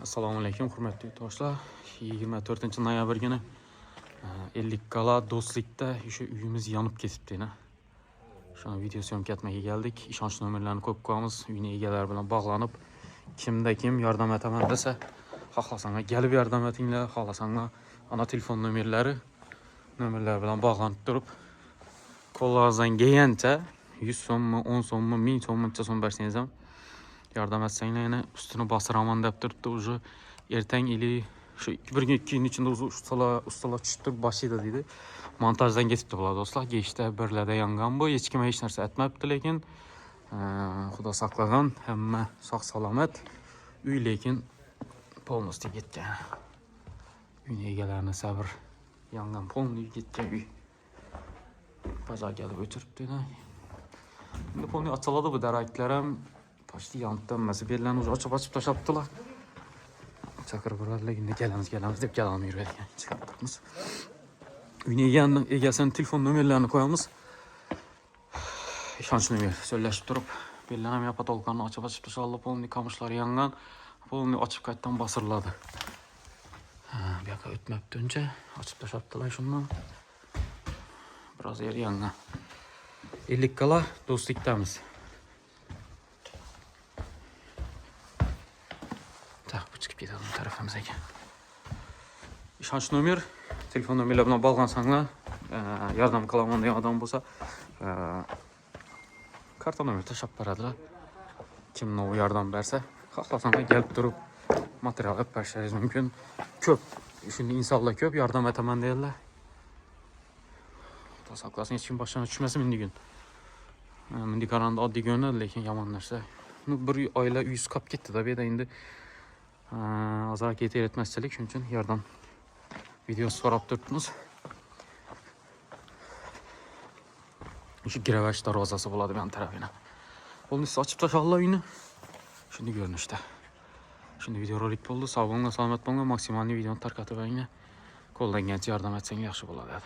Assalomu alaykum, hurmatli do'stlar. 24-noyabr kuni 50 kala do'stlikda o'sha uyimiz yonib ketibdi. Shuni video syomka etmeye geldik. İşonch nomerlarini ko'p qo'yamiz. Uyni egalari bilan bog'lanib, kimda kim yordam etaman desa, xohlasanglar kelib yordam etinglar, xohlasanglar ana telefon nomerlari bilan bog'lanib turib, qo'llaringizdan kelgancha 100 so'mmi, 10 so'mmi, 1000 so'mmuncha so'm bersangiz ham yardım etsengler yine üstünü basıraman deb turibdi. Ucu ertang ili şu bir gün iki gün içinde ustalar tushib başıydı dedi. Montajdan ketibdi bular do'stlar. Geçti birlerde yangan bu. Hech kim hech narsa aytmabdi, lekin Xudo saqlagan, hamma sog' salomat. Uy lekin polностью ketgan. Uyni egalarini sabr yangan polniy ketgan uy. Baza gelib o'tiribdi. Endi polniy açıldı bu daraklar ham почти yanıttan mesela birilerini açıp taşaptılar. Çakır buralarla yine gelemiz deyip gelemiz yürüyedik. Çıkarttığımız. Uyun egesinin telefon numarlarını koyalımız. İşonch nomer söyleşip durup birilerini hem yapat olkanını açıp taşallı polni kamışları yangan. Polni açıp kayıttan basırladı. Bir yaka ötmepti önce açıp taşaptılar şundan. Biraz yer yangan. 50 kala dostlikdamiz. Bu çıkıp gidelim tarafımıza. İşonch nomer, telefon nomerleri bilan bog'lansanlar, yordam qilaman degan odam bo'lsa, karta nomer tashab beradilar. Kim o yordam bersa, xohlasanglar kelib turib material olib berishingiz mumkin. Ko'p, shunda insonlar ko'p yordam etaman deydilar. Xudo saqlasin, hech kim boshdan tushmasin endi kun. Endi qaranda oddiy ko'rinadi, lekin yomon narsa. Bir oila uyisi qolib ketdi-da, bu yerda endi azar yeter etmezselik şunun için yardım videosu sorup durtunuz. Şu gireveç darvazası buladı ben tarafına. Onu size açıp taşallah yine. Şimdi görün işte. Şimdi video rolik oldu. Sağ olun, selamet olun. Maksimalini videonun tarkatı ben yine. Koldan genç yardım etsen yaxşı buladı.